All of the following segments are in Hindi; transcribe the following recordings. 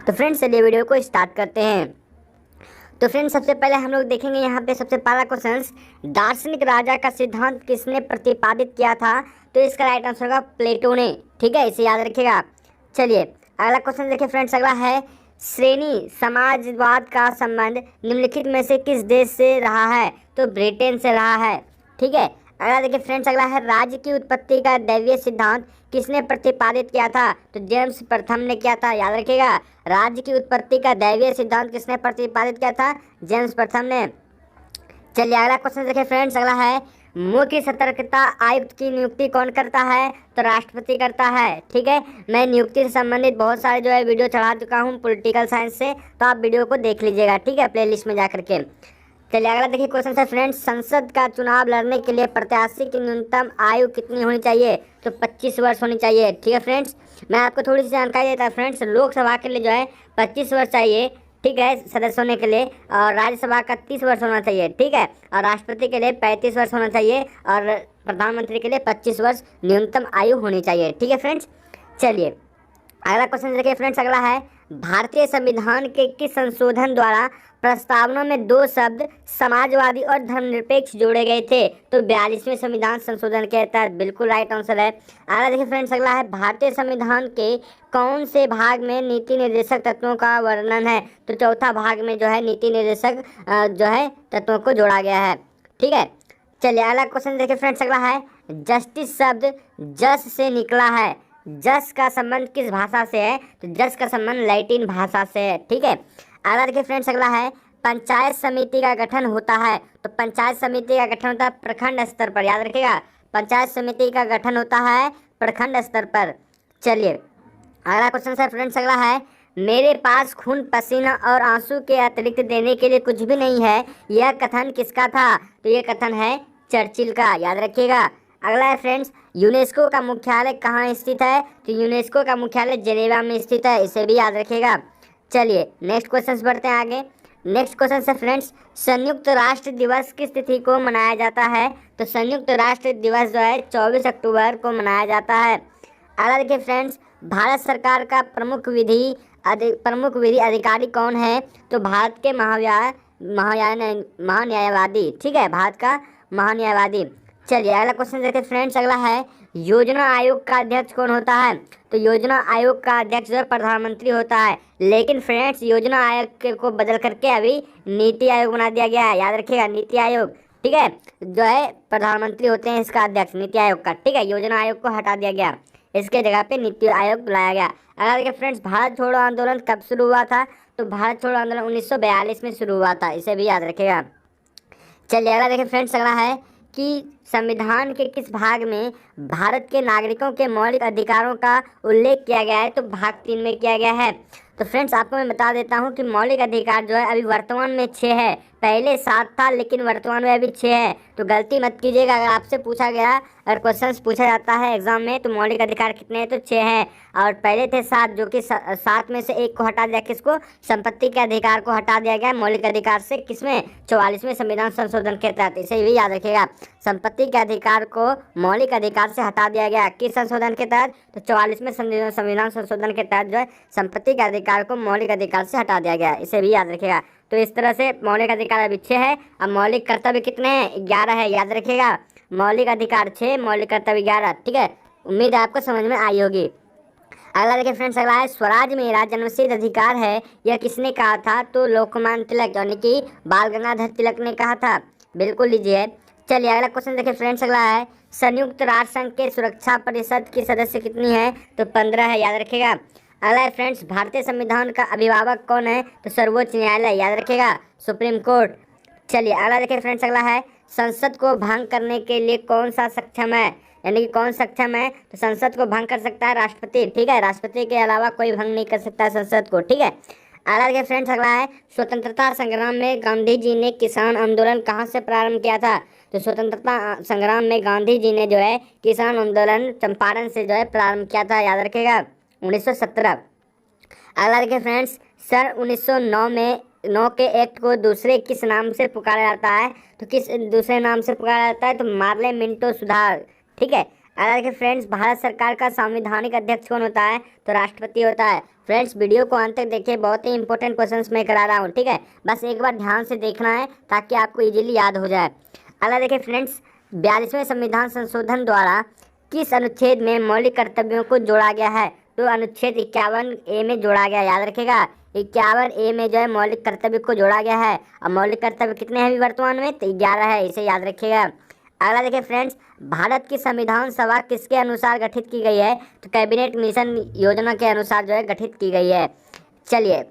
तो फ्रेंड्स चलिए वीडियो को स्टार्ट करते हैं। तो फ्रेंड्स सबसे पहले हम लोग देखेंगे यहाँ पे सबसे पहला क्वेश्चन, दार्शनिक राजा का सिद्धांत किसने प्रतिपादित किया था? तो इसका राइट आंसर होगा प्लेटो ने। ठीक है, इसे याद रखिएगा। चलिए अगला क्वेश्चन देखिए फ्रेंड्स, अगला है श्रेणी समाजवाद का संबंध निम्नलिखित में से किस देश से रहा है? तो ब्रिटेन से रहा है। ठीक है, अगला देखिए फ्रेंड्स, अगला है राज्य की उत्पत्ति का दैवीय सिद्धांत किसने प्रतिपादित किया था? तो जेम्स प्रथम ने किया था। याद रखिएगा, राज्य की उत्पत्ति का दैवीय सिद्धांत किसने प्रतिपादित किया था? जेम्स प्रथम ने। चलिए अगला क्वेश्चन देखिए फ्रेंड्स, अगला है मुख्य सतर्कता आयुक्त की नियुक्ति कौन करता है? तो राष्ट्रपति करता है। ठीक है, मैं नियुक्ति से संबंधित बहुत सारे जो है वीडियो चढ़ा चुका हूँ पॉलिटिकल साइंस से, तो आप वीडियो को देख लीजिएगा। ठीक है, प्लेलिस्ट में जा करके। चलिए अगला देखिए क्वेश्चन है फ्रेंड्स, संसद का चुनाव लड़ने के लिए प्रत्याशी की न्यूनतम आयु कितनी होनी चाहिए? तो 25 वर्ष होनी चाहिए। ठीक है फ्रेंड्स, मैं आपको थोड़ी सी जानकारी देता हूँ फ्रेंड्स, लोकसभा के लिए जो है 25 वर्ष चाहिए। ठीक है, सदस्य होने के लिए, और राज्यसभा का 30 वर्ष होना चाहिए। ठीक है, और राष्ट्रपति के लिए 35 वर्ष होना चाहिए, और प्रधानमंत्री के लिए 25 वर्ष न्यूनतम आयु होनी चाहिए। ठीक है फ्रेंड्स, चलिए अगला क्वेश्चन देखिए फ्रेंड्स, अगला है भारतीय संविधान के किस संशोधन द्वारा प्रस्तावना में दो शब्द समाजवादी और धर्मनिरपेक्ष जोड़े गए थे? तो 42वें संविधान संशोधन के तहत। बिल्कुल राइट आंसर है। अगला देखिए फ्रेंड्स, अगला है भारतीय संविधान के कौन से भाग में नीति निर्देशक तत्वों का वर्णन है? तो चौथा भाग में जो है नीति निर्देशक जो है तत्वों को जोड़ा गया है। ठीक है, चलिए अगला क्वेश्चन देखिए फ्रेंड्स, अगला है जस्टिस शब्द जस से निकला है। जस का संबंध किस भाषा से है? तो जस का संबंध लैटिन भाषा से है। ठीक है, अगला देखिए फ्रेंड्स, अगला है पंचायत समिति का गठन होता है। तो पंचायत समिति का गठन होता है प्रखंड स्तर पर। याद रखिएगा, पंचायत समिति का गठन होता है प्रखंड स्तर पर। चलिए अगला क्वेश्चन है फ्रेंड्स, अगला है मेरे पास खून पसीना और आंसू के अतिरिक्त देने के लिए कुछ भी नहीं है, यह कथन किसका था? तो यह कथन है चर्चिल का। याद रखिएगा। अगला है फ्रेंड्स, यूनेस्को का मुख्यालय कहाँ स्थित है? तो यूनेस्को का मुख्यालय जेनेवा में स्थित है। इसे भी याद रखिएगा। चलिए नेक्स्ट क्वेश्चन बढ़ते हैं आगे। नेक्स्ट क्वेश्चन है फ्रेंड्स, संयुक्त राष्ट्र दिवस किस तिथि को मनाया जाता है? तो संयुक्त राष्ट्र दिवस जो है 24 अक्टूबर को मनाया जाता है। अगला देखिए फ्रेंड्स, भारत सरकार का प्रमुख विधि अधिकारी कौन है? तो भारत के महान्यायवादी। ठीक है, भारत का महान्यायवादी। चलिए अगला क्वेश्चन देखते हैं फ्रेंड्स, अगला है योजना आयोग का अध्यक्ष कौन होता है? तो योजना आयोग का अध्यक्ष जो है प्रधानमंत्री होता है, लेकिन फ्रेंड्स योजना आयोग को बदल करके अभी नीति आयोग बना दिया गया है। याद रखिएगा, नीति आयोग। ठीक है, जो है प्रधानमंत्री होते हैं इसका अध्यक्ष, नीति आयोग का। ठीक है, योजना आयोग को हटा दिया गया, इसके जगह पे नीति आयोग बुलाया गया। अगला देखिए फ्रेंड्स, भारत छोड़ो आंदोलन कब शुरू हुआ था? तो भारत छोड़ो आंदोलन 1942 में शुरू हुआ था। इसे भी याद रखिएगा। चलिए अगला देखिए फ्रेंड्स, अगला है कि संविधान के किस भाग में भारत के नागरिकों के मौलिक अधिकारों का उल्लेख किया गया है? तो भाग 3 में किया गया है। तो फ्रेंड्स आपको मैं बता देता हूं कि मौलिक अधिकार जो है अभी वर्तमान में 6 है, पहले 7 था लेकिन वर्तमान में अभी 6 है। तो गलती मत कीजिएगा, अगर आपसे पूछा गया और क्वेश्चन पूछा जाता है एग्जाम में तो मौलिक अधिकार कितने हैं? तो 6 हैं, और पहले थे 7, जो कि 7 में से एक को हटा दिया। किसको? संपत्ति के अधिकार को हटा दिया गया मौलिक अधिकार से। किसमें? 44वें संविधान संशोधन के तहत। इसे भी याद रखिएगा, संपत्ति के अधिकार को मौलिक अधिकार से हटा दिया गया। किस संशोधन के तहत? तो 44वें संविधान संशोधन के तहत जो है संपत्ति के अधिकार को मौलिक अधिकार से हटा दिया गया। इसे भी याद रखिएगा। तो इस तरह से मौलिक अधिकार अभी 6 है, अब मौलिक कर्तव्य कितने हैं? 11 है। याद रखिएगा, मौलिक अधिकार 6, मौलिक कर्तव्य 11। ठीक है, उम्मीद है आपको समझ में आई होगी। अगला देखिए फ्रेंड्स, अगला है स्वराज मेरा जन्मसिद्ध अधिकार है, यह किसने कहा था? तो लोकमान्य तिलक यानी कि बाल गंगाधर तिलक ने कहा था। बिल्कुल लीजिए। चलिए अगला क्वेश्चन देखिए फ्रेंड्स, अगला है संयुक्त राष्ट्र संघ के सुरक्षा परिषद की सदस्य कितनी है? तो 15 है। याद रखिएगा। अगला है फ्रेंड्स, भारतीय संविधान का अभिभावक कौन है? तो सर्वोच्च न्यायालय। याद रखिएगा, सुप्रीम कोर्ट। चलिए अगला देखिए फ्रेंड्स, अगला है संसद को भंग करने के लिए कौन सा सक्षम है? यानी कि कौन सक्षम है? तो संसद को भंग कर सकता है राष्ट्रपति। ठीक है, राष्ट्रपति के अलावा कोई भंग नहीं कर सकता है संसद को। ठीक है, अगला देखिए फ्रेंड्स, अगला है स्वतंत्रता संग्राम में गांधी जी ने किसान आंदोलन कहाँ से प्रारंभ किया था? तो स्वतंत्रता संग्राम में गांधी जी ने जो है किसान आंदोलन चंपारण से जो है प्रारंभ किया था। याद रखिएगा, 1917। अगला देखिए फ्रेंड्स, सन 1909 में 9 के एक्ट को दूसरे किस नाम से पुकारा जाता है? तो किस दूसरे नाम से पुकारा जाता है? तो मार्ले मिंटो सुधार। ठीक है, अगर देखिए फ्रेंड्स, भारत सरकार का संवैधानिक अध्यक्ष कौन होता है? तो राष्ट्रपति होता है। फ्रेंड्स वीडियो को अंत तक देखिए, बहुत ही इंपॉर्टेंट क्वेश्चंस मैं करा रहा हूँ, ठीक है। बस एक बार ध्यान से देखना है ताकि आपको इजीली याद हो जाए। अगला देखिए फ्रेंड्स, 42वें संविधान संशोधन द्वारा किस अनुच्छेद में मौलिक कर्तव्यों को जोड़ा गया है? तो अनुच्छेद 51A में जोड़ा गया, याद रखेगा। 51A में जो है मौलिक कर्तव्य को जोड़ा गया है। और मौलिक कर्तव्य कितने हैं अभी वर्तमान में? तो 11 है, इसे याद रखिएगा। अगला देखिए फ्रेंड्स, भारत की संविधान सभा किसके अनुसार गठित की गई है? तो कैबिनेट मिशन योजना के अनुसार जो है गठित की गई है। चलिए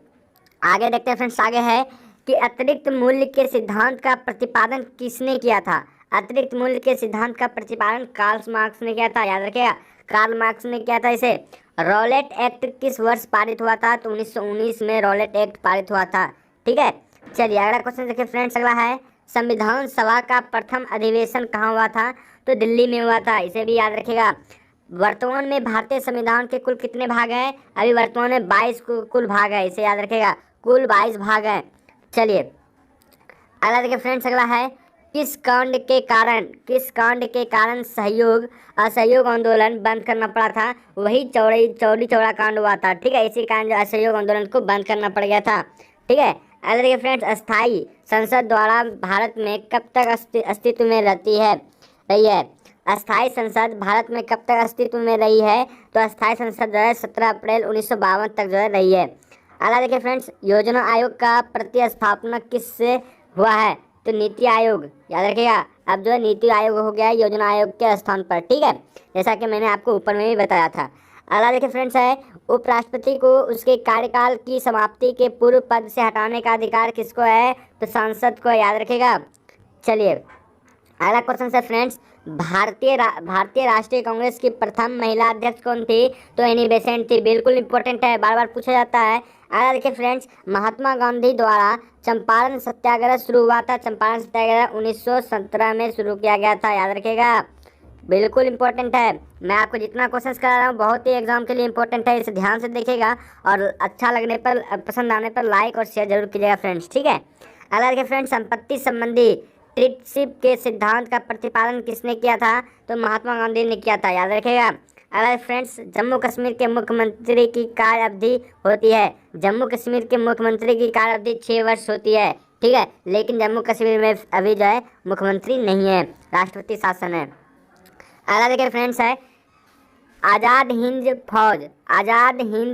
आगे देखते हैं फ्रेंड्स। आगे है कि अतिरिक्त मूल्य के सिद्धांत का प्रतिपादन किसने किया था? अतिरिक्त मूल्य के सिद्धांत का प्रतिपादन कार्ल मार्क्स ने किया था, याद रखिएगा। कार्ल मार्क्स ने किया था इसे। रॉलेट एक्ट किस वर्ष पारित हुआ था? तो 1919 में रॉलेट एक्ट पारित हुआ था, ठीक है। चलिए अगला क्वेश्चन देखिए फ्रेंड्स। अगला है, संविधान सभा का प्रथम अधिवेशन कहाँ हुआ था? तो दिल्ली में हुआ था, इसे भी याद रखिएगा। वर्तमान में भारतीय संविधान के कुल कितने भाग हैं? अभी वर्तमान में 22 कुल भाग है, इसे याद रखिएगा। कुल 22 भाग हैं। चलिए अगला देखिए फ्रेंड्स। अगला है, किस कांड के कारण असहयोग आंदोलन बंद करना पड़ा था? वही चौरी चौरा कांड हुआ था, ठीक है। इसी कारण जो असहयोग आंदोलन को बंद करना पड़ गया था, ठीक है। अगला देखिए फ्रेंड्स, अस्थाई संसद द्वारा भारत में कब तक अस्तित्व में रही है? अस्थाई संसद भारत में कब तक अस्तित्व में रही है? तो अस्थाई संसद जो है 17 अप्रैल 1952 तक जो है रही है। अगला देखिए फ्रेंड्स, योजना आयोग का प्रतिस्थापना किससे हुआ है? तो नीति आयोग, याद रखिएगा। अब जो है नीति आयोग हो गया योजना आयोग के स्थान पर, ठीक है, जैसा कि मैंने आपको ऊपर में भी बताया था। अगला देखिए फ्रेंड्स है, उपराष्ट्रपति को उसके कार्यकाल की समाप्ति के पूर्व पद से हटाने का अधिकार किसको है? तो सांसद को, याद रखिएगा। चलिए अगला क्वेश्चन है फ्रेंड्स, भारतीय राष्ट्रीय कांग्रेस की प्रथम महिला अध्यक्ष कौन थी? तो एनी बेसेंट थी, बिल्कुल इंपॉर्टेंट है, बार बार पूछा जाता है। अगला देखिए फ्रेंड्स, महात्मा गांधी द्वारा चंपारण सत्याग्रह शुरू हुआ था। चंपारण सत्याग्रह 1917 में शुरू किया गया था, याद रखिएगा। बिल्कुल इंपॉर्टेंट है, मैं आपको जितना क्वेश्चन करा रहा हूँ बहुत ही एग्जाम के लिए इंपॉर्टेंट है, इसे ध्यान से देखिएगा। और अच्छा लगने पर, पसंद आने पर लाइक और शेयर जरूर कीजिएगा फ्रेंड्स, ठीक है। अगला देखिए फ्रेंड्स, संपत्ति संबंधी ट्रीटशिप के सिद्धांत का प्रतिपादन किसने किया था? तो महात्मा गांधी ने किया था, याद रखिएगा। अगला फ्रेंड्स, जम्मू कश्मीर के मुख्यमंत्री की कार्य अवधि होती है। जम्मू कश्मीर के मुख्यमंत्री की कार्य अवधि 6 वर्ष होती है, ठीक है। लेकिन जम्मू कश्मीर में अभी जो है मुख्यमंत्री नहीं है, राष्ट्रपति शासन है। अगला देखिए फ्रेंड्स है, आज़ाद हिंद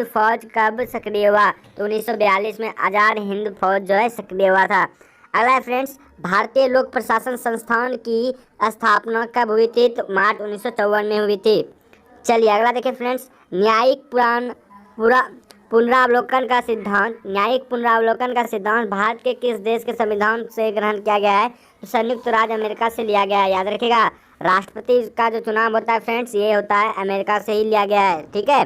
फौज कब सक्रिय हुआ? तो 1942 में आज़ाद हिंद फौज जो है सक्रिय हुआ था। अगला है फ्रेंड्स, भारतीय लोक प्रशासन संस्थान की स्थापना कब हुई थी? तो मार्च 1954 में हुई थी। चलिए अगला देखिए फ्रेंड्स, न्यायिक पुनरावलोकन का सिद्धांत भारत के किस देश के संविधान से ग्रहण किया गया है? तो संयुक्त राज्य अमेरिका से लिया गया है, याद रखिएगा। राष्ट्रपति का जो चुनाव होता है फ्रेंड्स, ये होता है अमेरिका से ही लिया गया है, ठीक है।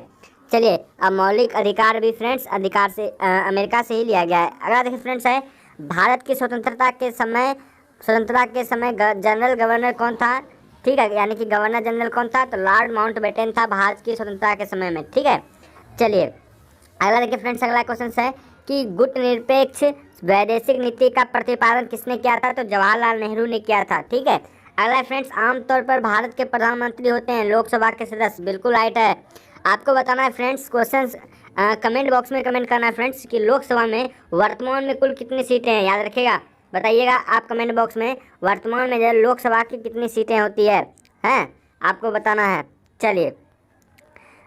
चलिए अब मौलिक अधिकार भी फ्रेंड्स अमेरिका से ही लिया गया है। अगला देखिए फ्रेंड्स है, भारत की स्वतंत्रता के समय जनरल गवर्नर कौन था? ठीक है, यानी कि गवर्नर जनरल कौन था? तो लॉर्ड माउंटबेटन था भारत की स्वतंत्रता के समय में, ठीक है। चलिए अगला देखिए फ्रेंड्स, अगला क्वेश्चन है कि गुटनिरपेक्ष वैदेशिक नीति का प्रतिपादन किसने किया था? तो जवाहरलाल नेहरू ने किया था, ठीक है। अगला फ्रेंड्स, आमतौर पर भारत के प्रधानमंत्री होते हैं लोकसभा के सदस्य, बिल्कुल राइट है। आपको बताना है फ्रेंड्स, क्वेश्चंस कमेंट बॉक्स में कमेंट करना है फ्रेंड्स कि लोकसभा में वर्तमान में कुल कितनी सीटें हैं, याद रखिएगा। बताइएगा आप कमेंट बॉक्स में, वर्तमान में जो लोकसभा की कितनी सीटें होती है आपको बताना है। चलिए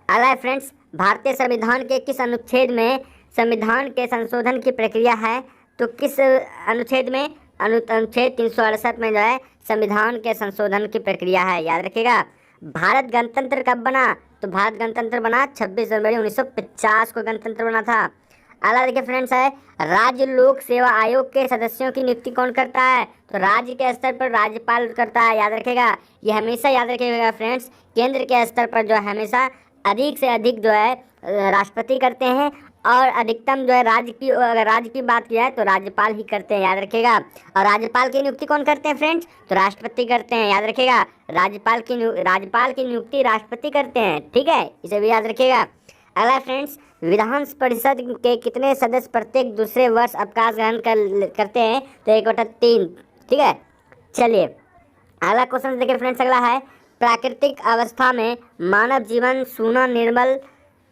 अगला है फ्रेंड्स, भारतीय संविधान के किस अनुच्छेद में संविधान के संशोधन की प्रक्रिया है? तो किस अनुच्छेद में? अनुच्छेद 368 में जो है संविधान के संशोधन की प्रक्रिया है, याद रखिएगा। भारत गणतंत्र कब बना? तो भारत गणतंत्र बना 26 जनवरी 1950 को गणतंत्र बना था। अगला देखिए फ्रेंड्स है, राज्य लोक सेवा आयोग के सदस्यों की नियुक्ति कौन करता है? तो राज्य के स्तर पर राज्यपाल करता है, याद रखेगा। ये हमेशा याद रखिएगा फ्रेंड्स, केंद्र के स्तर पर जो है हमेशा अधिक से अधिक जो है राष्ट्रपति करते हैं, और अधिकतम जो है अगर राज्य की बात की जाए तो राज्यपाल ही करते हैं, याद रखिएगा। और राज्यपाल की नियुक्ति कौन करते हैं फ्रेंड्स? तो राष्ट्रपति करते हैं, याद रखिएगा। राज्यपाल की नियुक्ति राष्ट्रपति करते हैं, ठीक है, इसे भी याद रखिएगा। अगला फ्रेंड्स, विधान परिषद के कितने सदस्य प्रत्येक दूसरे वर्ष अवकाश ग्रहण करते हैं? तो 1/3, ठीक है। चलिए अगला क्वेश्चन देखिए फ्रेंड्स, अगला है प्राकृतिक अवस्था में मानव जीवन सूना, निर्मल,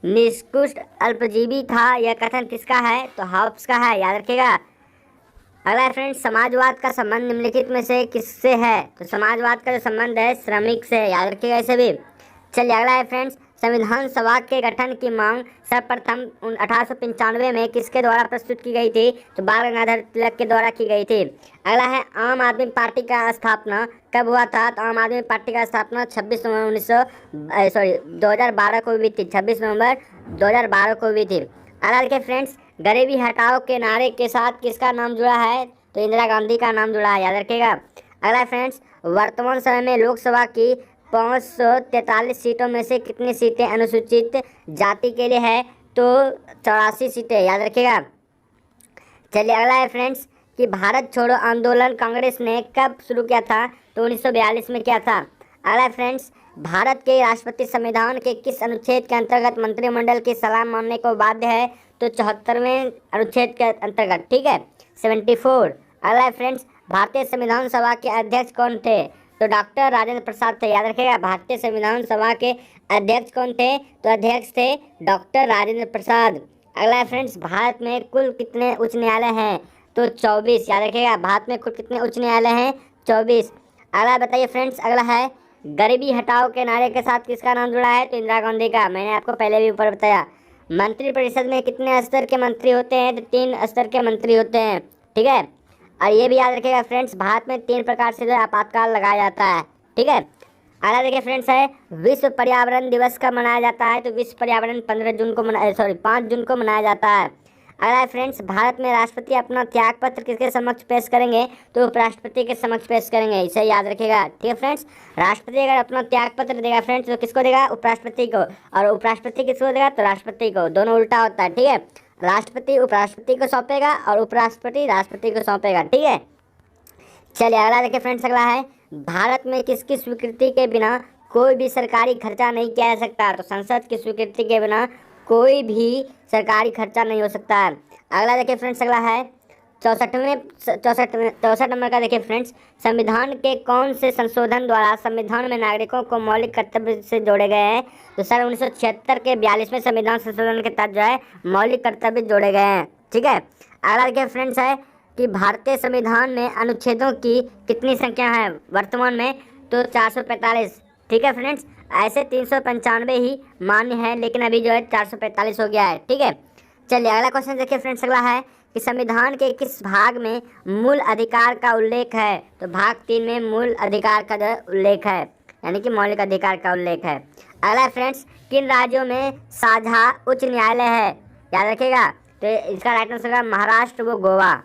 निष्कृष्ट, अल्पजीवी था। यह कथन किसका है? तो हॉब्स का है, याद रखिएगा। अगला है फ्रेंड्स, समाजवाद का संबंध निम्नलिखित में से किससे है? तो समाजवाद का जो संबंध है श्रमिक से, याद रखिएगा इसे भी। चलिए अगला है फ्रेंड्स, संविधान सभा के गठन की मांग सर्वप्रथम 1895 में किसके द्वारा प्रस्तुत की गई थी? तो बाल गंगाधर तिलक के द्वारा की गई थी। अगला है, आम आदमी पार्टी का स्थापना कब हुआ था? तो आम आदमी पार्टी का स्थापना 2012 को हुई थी। 26 नवंबर 2012 को हुई थी। अगला देखिए फ्रेंड्स, गरीबी हटाओ के नारे के साथ किसका नाम जुड़ा है? तो इंदिरा गांधी का नाम जुड़ा है, याद रखिएगा। अगला फ्रेंड्स, वर्तमान समय में लोकसभा की 543 सीटों में से कितनी सीटें अनुसूचित जाति के लिए है? तो 84 सीटें, याद रखिएगा। चलिए अगला है फ्रेंड्स, कि भारत छोड़ो आंदोलन कांग्रेस ने कब शुरू किया था? तो 1942 में किया था। अगला फ्रेंड्स, भारत के राष्ट्रपति संविधान के किस अनुच्छेद के अंतर्गत मंत्रिमंडल की सलाह मानने को बाध्य है? तो 74वें अनुच्छेद के अंतर्गत, ठीक है, 74। अगला फ्रेंड्स, भारतीय संविधान सभा के अध्यक्ष कौन थे? तो डॉक्टर राजेंद्र प्रसाद थे, याद रखिएगा। भारतीय संविधान सभा के अध्यक्ष कौन थे? तो अध्यक्ष थे डॉक्टर राजेंद्र प्रसाद। अगला फ्रेंड्स, भारत में कुल कितने उच्च न्यायालय हैं? तो 24, याद रखिएगा। भारत में कुल कितने उच्च न्यायालय हैं? 24। अगला बताइए फ्रेंड्स, अगला है, गरीबी हटाओ के नारे के साथ किसका नाम जुड़ा है? तो इंदिरा गांधी का। मैंने आपको पहले भी ऊपर बताया। मंत्रिपरिषद में कितने स्तर के मंत्री होते हैं? तो 3 स्तर के मंत्री होते हैं, ठीक है। और ये भी याद रखिएगा फ्रेंड्स, भारत में 3 प्रकार से जो आपातकाल लगाया जाता है, ठीक है। अगला देखिए फ्रेंड्स है, विश्व पर्यावरण दिवस कब मनाया जाता है? तो विश्व पर्यावरण 5 जून को मनाया जाता है। अगला है फ्रेंड्स, भारत में राष्ट्रपति अपना त्याग पत्र किसके समक्ष पेश करेंगे? तो उपराष्ट्रपति के समक्ष पेश करेंगे, इसे याद रखिएगा, ठीक है फ्रेंड्स। राष्ट्रपति अगर अपना त्याग पत्र देगा फ्रेंड्स तो किसको देगा? उपराष्ट्रपति को। और उपराष्ट्रपति किसको देगा? तो राष्ट्रपति को। दोनों उल्टा होता है, ठीक है। राष्ट्रपति उपराष्ट्रपति को सौंपेगा और उपराष्ट्रपति राष्ट्रपति को सौंपेगा, ठीक है। चलिए अगला देखिए फ्रेंड्स, अगला है, भारत में किसकी स्वीकृति के बिना कोई भी सरकारी खर्चा नहीं किया जा सकता? तो संसद की स्वीकृति के बिना कोई भी सरकारी खर्चा नहीं हो सकता है। अगला देखिए फ्रेंड्स, अगला है 64 नंबर का देखिए फ्रेंड्स, संविधान के कौन से संशोधन द्वारा संविधान में नागरिकों को मौलिक कर्तव्य से जोड़े गए हैं? तो सर 1976 के 42वें संविधान संशोधन के तहत जो है मौलिक कर्तव्य जोड़े गए हैं, ठीक है। अगला देखिए फ्रेंड्स है, कि भारतीय संविधान में अनुच्छेदों की कितनी संख्या है वर्तमान में? तो 445, ठीक है फ्रेंड्स। ऐसे 395 ही मान्य है, लेकिन अभी जो है 445 हो गया है, ठीक है। चलिए अगला क्वेश्चन देखिए फ्रेंड्स, अगला है, कि संविधान के किस भाग में मूल अधिकार का उल्लेख है? तो भाग 3 में मूल अधिकार का जो उल्लेख है, यानी कि मौलिक अधिकार का उल्लेख है। अगला फ्रेंड्स, किन राज्यों में साझा उच्च न्यायालय है? याद रखिएगा। तो इसका राइट आंसर होगा महाराष्ट्र व गोवा।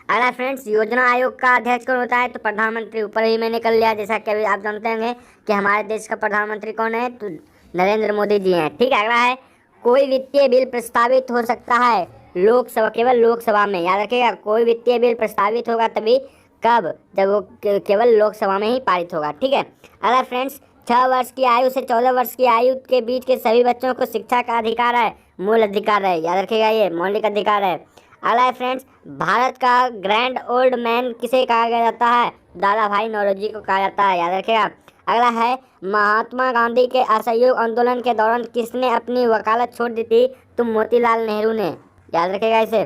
अगला फ्रेंड्स, योजना आयोग का अध्यक्ष कौन होता है? तो प्रधानमंत्री। ऊपर ही मैंने कर लिया, जैसा कि अभी आप जानते होंगे कि हमारे देश का प्रधानमंत्री कौन है? तो नरेंद्र मोदी जी हैं, ठीक है। अगला है, कोई वित्तीय बिल प्रस्तावित हो सकता है लोकसभा, केवल लोकसभा में, याद रखिएगा। कोई वित्तीय बिल प्रस्तावित होगा तभी, कब? जब वो केवल लोकसभा में ही पारित होगा, ठीक है। अगला फ्रेंड्स, 6 वर्ष की आयु से 14 वर्ष की आयु के बीच के सभी बच्चों को शिक्षा का अधिकार है, मूल अधिकार है, याद रखिएगा, ये मौलिक अधिकार है। अगला है फ्रेंड्स, भारत का ग्रैंड ओल्ड मैन किसे कहा जाता है? दादा भाई नौरोजी को कहा जाता है, याद रखिएगा। अगला है, महात्मा गांधी के असहयोग आंदोलन के दौरान किसने अपनी वकालत छोड़ दी थी? तो मोतीलाल नेहरू ने, याद रखिएगा इसे।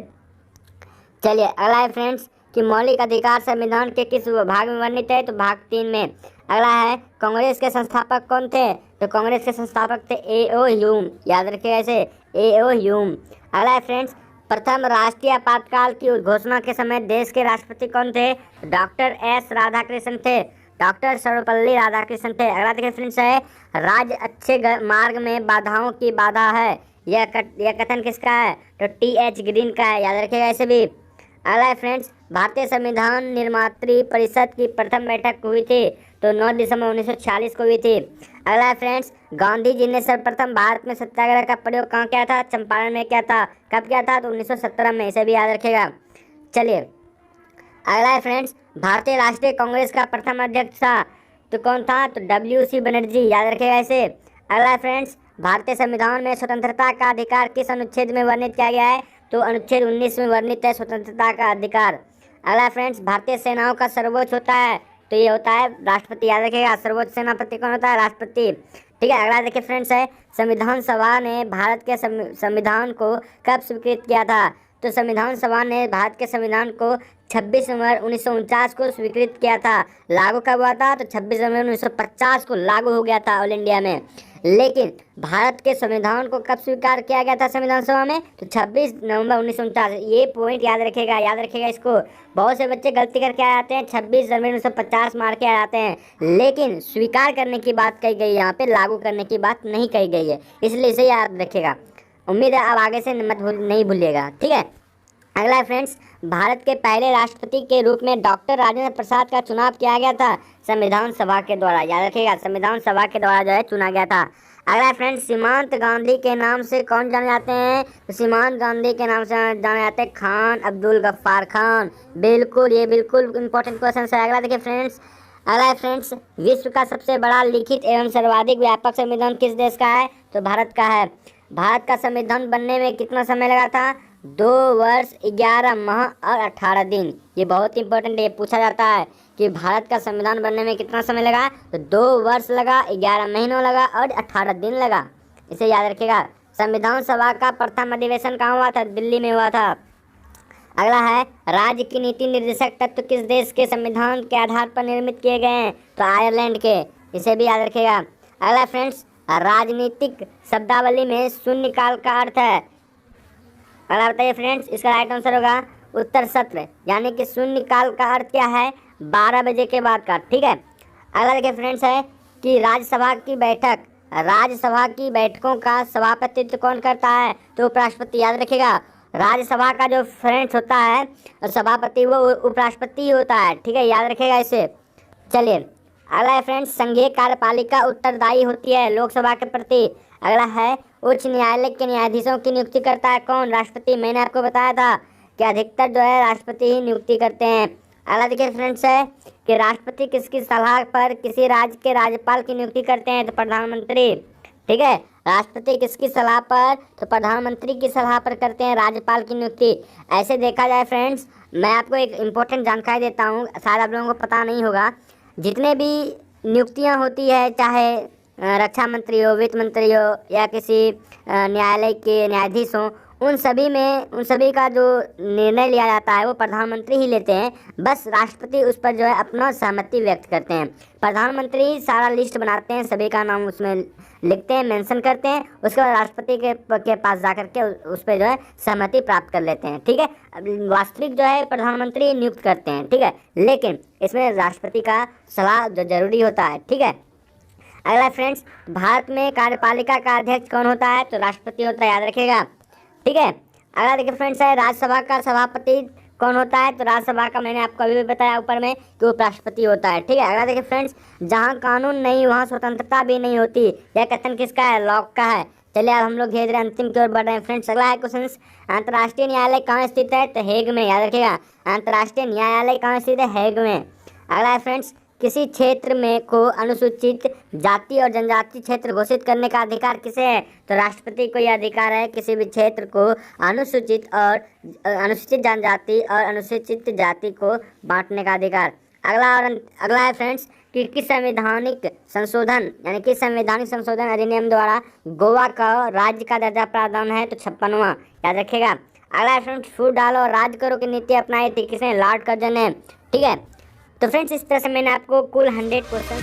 चलिए अगला है फ्रेंड्स, कि मौलिक अधिकार संविधान के किस भाग में वर्णित है? तो भाग 3 में। अगला है, कांग्रेस के संस्थापक कौन थे? तो कांग्रेस के संस्थापक थे A.O. ह्यूम, याद रखिएगा इसे, A.O. ह्यूम। अगला है फ्रेंड्स, प्रथम राष्ट्रीय आपातकाल की घोषणा के समय देश के राष्ट्रपति कौन थे? Doctor S. राधाकृष्णन थे, डॉक्टर सर्वपल्ली राधाकृष्णन थे। अगला देखिए फ्रेंड्स है, राज्य अच्छे मार्ग में बाधाओं की बाधा है, यह कथन किसका है? तो T.H. ग्रीन का है, याद रखिएगा इसे भी। अगला है फ्रेंड्स, भारतीय संविधान निर्मात्री परिषद की प्रथम बैठक हुई थी, तो 9 दिसंबर 1946 को हुई थी। अगला है फ्रेंड्स, गांधी जी ने सर्वप्रथम भारत में सत्याग्रह का प्रयोग कहाँ किया था? चंपारण में किया था। कब किया था? तो 1917 में, इसे भी याद रखिएगा। चलिए अगला है फ्रेंड्स, भारतीय राष्ट्रीय कांग्रेस का प्रथम अध्यक्ष था, तो कौन था? तो W.C. बनर्जी, याद रखिएगा इसे। अगला है फ्रेंड्स, भारतीय संविधान में स्वतंत्रता का अधिकार किस अनुच्छेद में वर्णित किया गया है? तो अनुच्छेद 19 में वर्णित है स्वतंत्रता का अधिकार। अगला फ्रेंड्स, भारतीय सेनाओं का सर्वोच्च होता है तो ये होता है राष्ट्रपति, याद रखिएगा। सर्वोच्च सेनापति कौन होता है? राष्ट्रपति। ठीक है, अगला देखिए फ्रेंड्स है संविधान सभा ने भारत के संविधान को कब स्वीकृत किया था? तो संविधान सभा ने भारत के संविधान को 26 नवंबर 1949 को स्वीकृत किया था। लागू कब हुआ था? तो 26 नवंबर 1950 को लागू हो गया था ऑल इंडिया में। लेकिन भारत के संविधान को कब स्वीकार किया गया था संविधान सभा में? तो 26 नवंबर 1949। ये पॉइंट याद रखेगा, याद रखेगा इसको। बहुत से बच्चे गलती करके आ जाते हैं, 26 जनवरी 1950 मार के आ जाते हैं, लेकिन स्वीकार करने की बात कही गई है, यहाँ पे लागू करने की बात नहीं कही गई है, इसलिए इसे याद रखेगा। उम्मीद है अब आगे से नहीं भूलिएगा। ठीक है, अगला है फ्रेंड्स भारत के पहले राष्ट्रपति के रूप में डॉक्टर राजेंद्र प्रसाद का चुनाव किया गया था संविधान सभा के द्वारा, याद रखिएगा, संविधान सभा के द्वारा जो है चुना गया था। अगला है फ्रेंड्स सीमांत गांधी के नाम से कौन जाने जाते हैं? तो सीमांत गांधी के नाम से जाने जाते हैं खान अब्दुल गफ्फार खान। बिल्कुल, ये बिल्कुल इंपॉर्टेंट क्वेश्चन है। अगला देखिए फ्रेंड्स, अगला है फ्रेंड्स विश्व का सबसे बड़ा लिखित एवं सर्वाधिक व्यापक संविधान किस देश का है? तो भारत का है। भारत का संविधान बनने में कितना समय लगा था? 2 वर्ष 11 माह और 18 दिन। ये बहुत इंपॉर्टेंट है, ये पूछा जाता है कि भारत का संविधान बनने में कितना समय लगा? तो 2 वर्ष लगा, 11 महीनों लगा और 18 दिन लगा, इसे याद रखिएगा। संविधान सभा का प्रथम अधिवेशन कहाँ हुआ था? दिल्ली में हुआ था। अगला है राज्य की नीति निर्देशक तत्व किस देश के संविधान के आधार पर निर्मित किए गए हैं? तो आयरलैंड के, इसे भी याद रखिएगा। अगला फ्रेंड्स राजनीतिक शब्दावली में शून्यकाल का अर्थ है? अगला बताइए फ्रेंड्स, इसका राइट आंसर होगा उत्तर सत्र, यानी कि शून्यकाल का अर्थ क्या है? 12 बजे के बाद का। ठीक है, अगला देखिए फ्रेंड्स है कि राज्यसभा की बैठकों का सभापतित्व कौन करता है? तो उपराष्ट्रपति, याद रखिएगा। राज्यसभा का जो फ्रेंड्स होता है सभापति वो उपराष्ट्रपति होता है। ठीक है, याद रखिएगा इसे। चलिए अगला है फ्रेंड्स संघीय कार्यपालिका उत्तरदायी होती है लोकसभा के प्रति। अगला है उच्च न्यायालय के न्यायाधीशों की नियुक्ति करता है कौन? राष्ट्रपति। मैंने आपको बताया था कि अधिकतर जो है राष्ट्रपति ही नियुक्ति करते हैं। अगला देखिए फ्रेंड्स है कि राष्ट्रपति किसकी सलाह पर किसी राज्य के राज्यपाल की नियुक्ति करते हैं? तो प्रधानमंत्री। ठीक है, राष्ट्रपति किसकी सलाह पर? तो प्रधानमंत्री की सलाह पर करते हैं राज्यपाल की नियुक्ति। ऐसे देखा जाए फ्रेंड्स, मैं आपको एक इम्पोर्टेंट जानकारी देता हूँ, शायद आप लोगों को पता नहीं होगा। जितने भी नियुक्तियाँ होती है, चाहे रक्षा मंत्री हो, वित्त मंत्री हो या किसी न्यायालय के न्यायाधीश हों, उन सभी का जो निर्णय लिया जाता है वो प्रधानमंत्री ही लेते हैं। बस राष्ट्रपति उस पर जो है अपना सहमति व्यक्त करते हैं। प्रधानमंत्री सारा लिस्ट बनाते हैं, सभी का नाम उसमें लिखते हैं, मेंशन करते हैं, उसके बाद राष्ट्रपति के पास जा करके उस पर जो है सहमति प्राप्त कर लेते हैं। ठीक है, वास्तविक जो है प्रधानमंत्री नियुक्त करते हैं। ठीक है, लेकिन इसमें राष्ट्रपति का सलाह जो जरूरी होता है। ठीक है, अगला फ्रेंड्स भारत में कार्यपालिका का अध्यक्ष कौन होता है? तो राष्ट्रपति होता है, याद रखिएगा। ठीक है, अगला देखिए फ्रेंड्स है राज्यसभा का सभापति कौन होता है? तो राज्यसभा का मैंने आपको अभी भी बताया ऊपर में कि वो उपराष्ट्रपति होता है। ठीक है, अगला देखिए फ्रेंड्स जहाँ कानून नहीं वहाँ स्वतंत्रता भी नहीं होती, यह कथन किसका है? लॉक का है। चलिए अब हम लोग धीरे धीरे अंतिम की ओर बढ़ रहे हैं फ्रेंड्स। अगला है क्वेश्चन, अंतर्राष्ट्रीय न्यायालय कहाँ स्थित है? तो हेग में, याद रखिएगा। अंतर्राष्ट्रीय न्यायालय कहाँ स्थित है? हेग में। अगला है फ्रेंड्स किसी क्षेत्र में को अनुसूचित जाति और जनजाति क्षेत्र घोषित करने का अधिकार किसे है? तो राष्ट्रपति को यह अधिकार है किसी भी क्षेत्र को अनुसूचित जनजाति और अनुसूचित जाति को बांटने का अधिकार। अगला है फ्रेंड्स कि किस संवैधानिक संशोधन अधिनियम द्वारा गोवा का राज्य का दर्जा प्रावधान है? तो 56वां, याद रखिएगा। अगला है फ्रेंड्स फूट डालो और राज करो की नीति अपनाई थी किसने? लॉर्ड कर्जन ने। ठीक है, तो फ्रेंड्स इस तरह से मैंने आपको कुल 100 क्वेश्चन